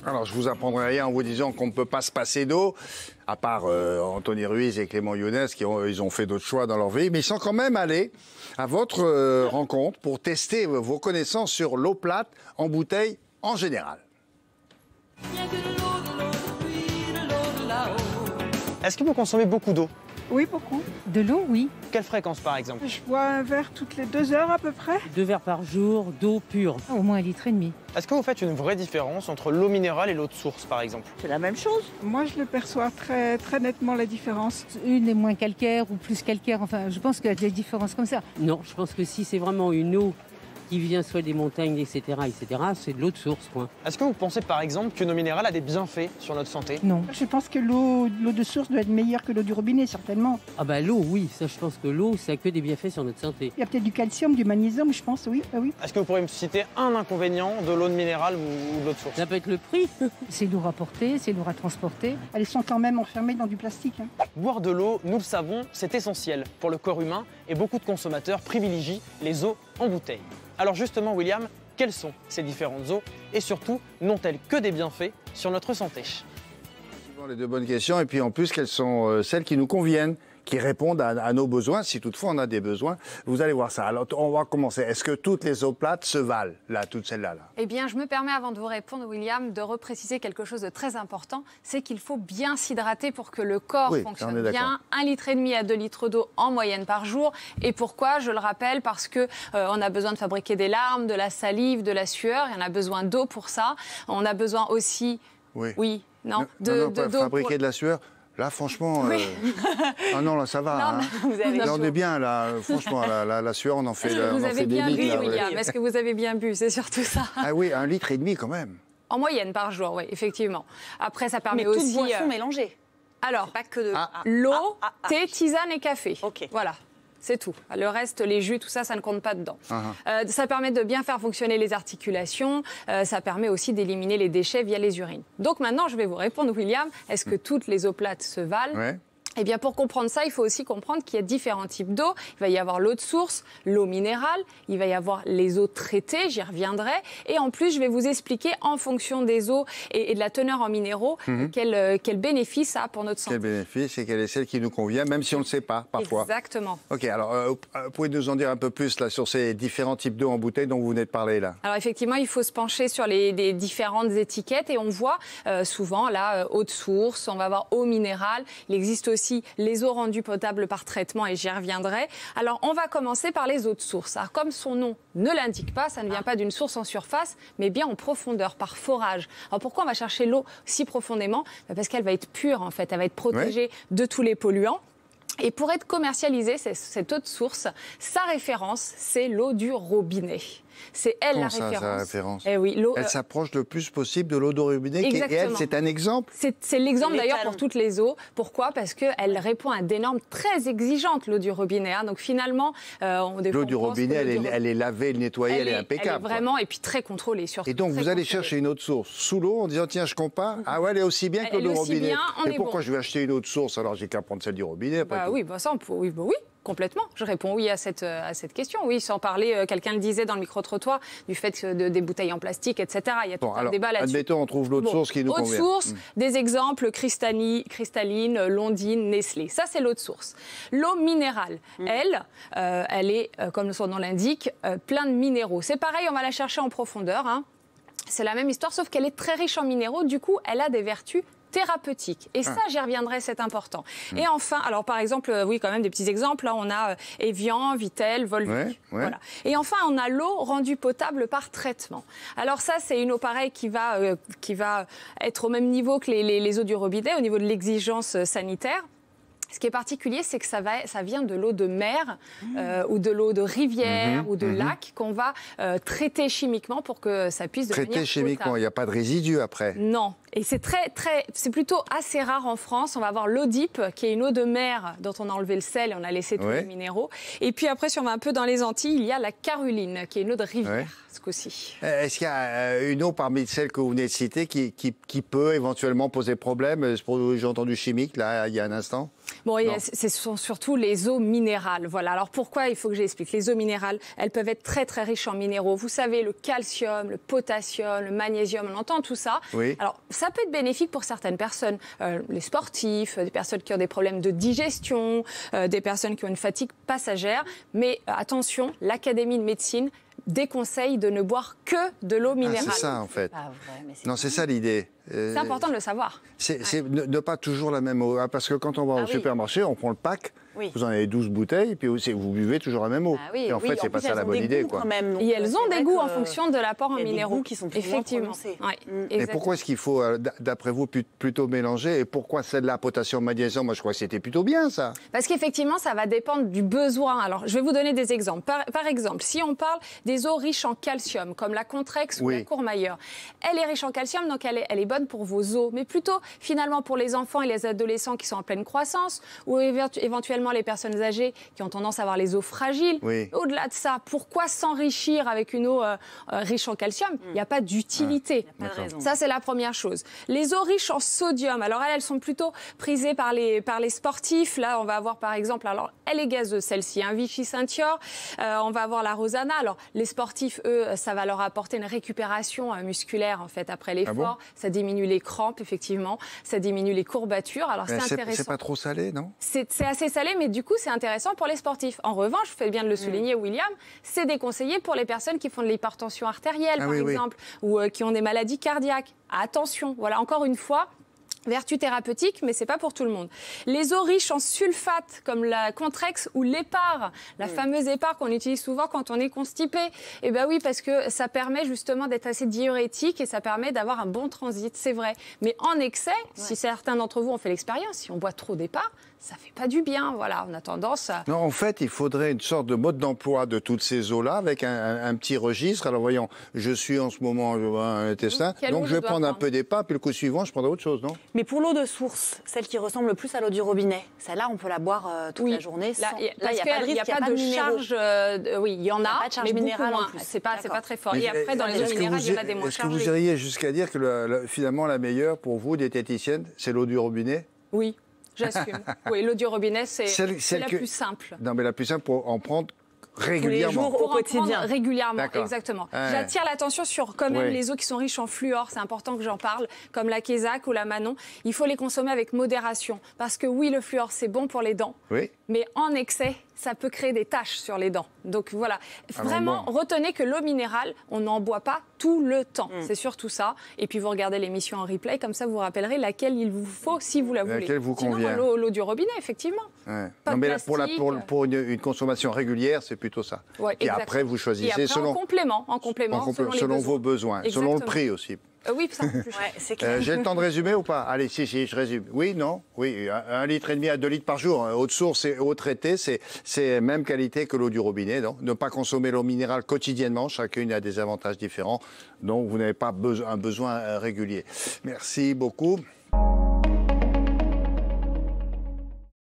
Alors, je vous apprendrai rien en vous disant qu'on ne peut pas se passer d'eau, à part Anthony Ruiz et Clément Younes, ils ont fait d'autres choix dans leur vie, mais ils sont quand même allés à votre rencontre pour tester vos connaissances sur l'eau plate en bouteille en général. Est-ce que vous consommez beaucoup d'eau? Oui, beaucoup. De l'eau, oui. Quelle fréquence, par exemple? Je bois un verre toutes les 2 heures à peu près. 2 verres par jour d'eau pure. Au moins 1,5 litre. Est-ce que vous faites une vraie différence entre l'eau minérale et l'eau de source, par exemple? C'est la même chose. Moi, je le perçois très nettement, la différence. Une est moins calcaire ou plus calcaire. Enfin, je pense qu'il y a des différences comme ça. Non, je pense que si c'est vraiment une eau qui vient soit des montagnes, etc., c'est de l'eau de source, quoi. Est-ce que vous pensez, par exemple, qu'une eau minérale a des bienfaits sur notre santé? Non. Je pense que l'eau de source doit être meilleure que l'eau du robinet, certainement. Ah bah l'eau, oui. Ça, je pense que l'eau, ça a que des bienfaits sur notre santé. Il y a peut-être du calcium, du magnésium, je pense, oui. Ah oui. Est-ce que vous pourriez me citer un inconvénient de l'eau minérale ou de l'eau de source? Ça peut être le prix. C'est lourd à porter, c'est lourd à transporter. Elles sont quand même enfermées dans du plastique. Boire de l'eau, nous le savons, c'est essentiel pour le corps humain et beaucoup de consommateurs privilégient les eaux en bouteille. Alors justement, William, quelles sont ces différentes eaux et surtout, n'ont-elles que des bienfaits sur notre santé? Les deux bonnes questions, et puis en plus, quelles sont celles qui nous conviennent, qui répondent à nos besoins, si toutefois on a des besoins. Vous allez voir ça. Alors, on va commencer. Est-ce que toutes les eaux plates se valent, là, toutes celles-là là? Eh bien, je me permets, avant de vous répondre, William, de repréciser quelque chose de très important. C'est qu'il faut bien s'hydrater pour que le corps fonctionne bien. 1,5 litre à 2 litres d'eau en moyenne par jour. Et pourquoi? Je le rappelle, parce que on a besoin de fabriquer des larmes, de la salive, de la sueur. Et on a besoin d'eau pour ça. On a besoin aussi... Oui. Non, fabriquer de la sueur. Là, franchement, ah non, là, ça va. Non, vous avez là, on est bien, là. Franchement, la sueur, on en fait, vous avez bien des litres. Bu, William. Est-ce que vous avez bien bu? C'est surtout ça. Ah oui, 1,5 litre quand même. En moyenne par jour, oui, effectivement. Après, ça permet mais aussi... toutes boissons mélangées. Alors, pas que de... l'eau, thé, tisane et café. Ok. Voilà. C'est tout. Le reste, les jus, tout ça, ça ne compte pas dedans. Ça permet de bien faire fonctionner les articulations. Ça permet aussi d'éliminer les déchets via les urines. Donc maintenant, je vais vous répondre, William. Est-ce que toutes les eaux plates se valent? Eh bien, pour comprendre ça, il faut aussi comprendre qu'il y a différents types d'eau. Il va y avoir l'eau de source, l'eau minérale, il va y avoir les eaux traitées, j'y reviendrai. Et en plus, je vais vous expliquer, en fonction des eaux et de la teneur en minéraux, quel bénéfice ça a pour notre santé. Quel bénéfice et quelle est celle qui nous convient, même si on ne le sait pas, parfois. Exactement. Ok, alors, pouvez-vous nous en dire un peu plus là, sur ces différents types d'eau en bouteille dont vous venez de parler là? Alors, effectivement, il faut se pencher sur les différentes étiquettes et on voit souvent, là, eau de source, on va avoir eau minérale. Il existe aussi les eaux rendues potables par traitement et j'y reviendrai. Alors, on va commencer par les eaux de source. Alors, comme son nom ne l'indique pas, ça ne vient pas d'une source en surface, mais bien en profondeur, par forage. Alors, pourquoi on va chercher l'eau si profondément? Parce qu'elle va être pure, en fait. Elle va être protégée de tous les polluants. Et pour être commercialisée, cette eau de source, sa référence, c'est l'eau du robinet. C'est elle la référence. Sa référence. Eh oui, elle s'approche le plus possible de l'eau de robinet. Et elle, c'est un exemple. C'est l'exemple d'ailleurs pour toutes les eaux. Pourquoi? Parce qu'elle répond à des normes très exigeantes, l'eau du robinet. Donc finalement, l'eau du robinet, elle est lavée, nettoyée, elle est impeccable. Elle est vraiment, et puis très contrôlée. Surtout et donc vous allez chercher une eau de source sous l'eau en disant tiens, je compare. Ah ouais, elle est aussi bien que l'eau du robinet. Mais pourquoi je vais acheter une eau de source alors j'ai qu'à prendre celle du robinet après? Oui, oui. Complètement. Je réponds oui à cette question. Oui, sans parler, quelqu'un le disait dans le micro-trottoir, du fait des bouteilles en plastique, etc. Il y a tout un débat là-dessus. Admettons, on trouve l'eau de source qui nous convient. Eau de source, des exemples, cristalline, Londine, Nestlé. Ça, c'est l'eau de source. L'eau minérale, elle est, comme son nom l'indique, plein de minéraux. C'est pareil, on va la chercher en profondeur. C'est la même histoire, sauf qu'elle est très riche en minéraux. Du coup, elle a des vertus thérapeutique. Et ça, j'y reviendrai, c'est important. Et enfin, alors par exemple, oui, quand même des petits exemples. Là, on a Evian, Vittel, Volvic. Voilà. Et enfin, on a l'eau rendue potable par traitement. Alors ça, c'est une eau pareille qui va être au même niveau que les eaux du robinet, au niveau de l'exigence sanitaire. Ce qui est particulier, c'est que ça vient de l'eau de mer ou de l'eau de rivière ou de lac qu'on va traiter chimiquement pour que ça puisse devenir potable. Traiter chimiquement, il n'y a pas de résidus après? Non. Et c'est c'est plutôt assez rare en France. On va avoir l'Odipe, qui est une eau de mer dont on a enlevé le sel et on a laissé tous les minéraux. Et puis après, si on va un peu dans les Antilles, il y a la Caruline, qui est une eau de rivière, ce coup-ci. Est-ce qu'il y a une eau parmi celles que vous venez de citer qui peut éventuellement poser problème? J'ai entendu chimique, là, il y a un instant. Bon, ce sont surtout les eaux minérales. Voilà. Alors pourquoi il faut que j'explique? Les eaux minérales, elles peuvent être très très riches en minéraux. Vous savez, le calcium, le potassium, le magnésium, on entend tout ça. Oui. Alors ça peut être bénéfique pour certaines personnes, les sportifs, des personnes qui ont des problèmes de digestion, des personnes qui ont une fatigue passagère. Mais attention, l'Académie de médecine déconseille de ne boire que de l'eau minérale. C'est ça en fait. Ah ouais, mais Non, c'est ça l'idée. C'est important de le savoir. C'est ne pas toujours la même eau. Parce que quand on va au supermarché, on prend le pack, vous en avez 12 bouteilles, et puis vous buvez toujours la même eau. Oui, et en fait, c'est pas ça la bonne idée. Quoi. Même, et elles ont des goûts en fonction de l'apport en minéraux. Qui sont plus effectivement. Et pourquoi est-ce qu'il faut, d'après vous, plutôt mélanger? Et pourquoi celle-là, potassium, magnésium? Moi, je crois que c'était plutôt bien, ça. Parce qu'effectivement, ça va dépendre du besoin. Alors, je vais vous donner des exemples. Par exemple, si on parle des eaux riches en calcium, comme la Contrex ou la Courmayeur, elle est riche en calcium, donc elle est bonne pour vos os. Mais plutôt, finalement, pour les enfants et les adolescents qui sont en pleine croissance, ou éventuellement les personnes âgées qui ont tendance à avoir les os fragiles. Au-delà de ça, pourquoi s'enrichir avec une eau riche en calcium? Il n'y a pas d'utilité. Ça, c'est la première chose. Les eaux riches en sodium, alors elles sont plutôt prisées par les sportifs. Là, on va avoir par exemple, alors elle est gazeuse celle-ci, un Vichy Saint-Thior, on va avoir la Rosana. Alors les sportifs, eux, ça va leur apporter une récupération musculaire en fait après l'effort. Ça diminue les crampes, effectivement, ça diminue les courbatures. Alors c'est intéressant. C'est pas trop salé, non? C'est assez salé, mais du coup c'est intéressant pour les sportifs. En revanche, vous faites bien de le souligner, William, c'est déconseillé pour les personnes qui font de l'hypertension artérielle, par exemple, ou qui ont des maladies cardiaques. Attention, voilà, encore une fois. Vertu thérapeutique, mais c'est pas pour tout le monde. Les eaux riches en sulfate, comme la Contrex ou l'Épar, la fameuse Épar qu'on utilise souvent quand on est constipé. Eh bien oui, parce que ça permet justement d'être assez diurétique et ça permet d'avoir un bon transit, c'est vrai. Mais en excès, si certains d'entre vous ont fait l'expérience, si on boit trop d'Épar, ça fait pas du bien. Voilà, on a tendance à... Non, en fait, il faudrait une sorte de mode d'emploi de toutes ces eaux-là avec un petit registre. Alors voyons, je suis en ce moment un intestin, donc je vais prendre un peu d'Épar, puis le coup suivant, je prendrai autre chose, non? Mais pour l'eau de source, celle qui ressemble le plus à l'eau du robinet, celle-là, on peut la boire toute la journée. Là, il n'y a pas de charge. Oui, il y en a, pas de charge mais minérale moins. en plus. C'est pas très fort. Et après, dans les eaux minérales, il y en a des moins chargées. Est-ce que vous iriez jusqu'à dire que finalement la meilleure pour vous, diététicienne, c'est l'eau du robinet? Oui, j'assume. Oui, l'eau du robinet, c'est la plus simple. Non, mais la plus simple pour en prendre régulièrement. Tous les jours, au quotidien. Régulièrement, exactement. J'attire l'attention sur quand même les eaux qui sont riches en fluor, c'est important que j'en parle, comme la Kézak ou la Manon. Il faut les consommer avec modération, parce que oui, le fluor, c'est bon pour les dents, mais en excès, ça peut créer des taches sur les dents. Donc voilà, vraiment, retenez que l'eau minérale, on n'en boit pas tout le temps. C'est surtout ça. Et puis vous regardez l'émission en replay, comme ça vous rappellerez laquelle il vous faut si vous la voulez. Laquelle vous convient. Sinon, l'eau du robinet, effectivement. Non, mais pour une consommation régulière, c'est plutôt ça. Et après, vous choisissez en complément, selon vos besoins, selon le prix aussi. Oui, ça plus. C'est clair. J'ai le temps de résumer ou pas? Allez, si, je résume. Oui, non? Oui, 1,5 litre à 2 litres par jour. Eau de source et eau traitée, c'est même qualité que l'eau du robinet. Donc, ne pas consommer l'eau minérale quotidiennement. Chacune a des avantages différents. Donc, vous n'avez pas un besoin régulier. Merci beaucoup.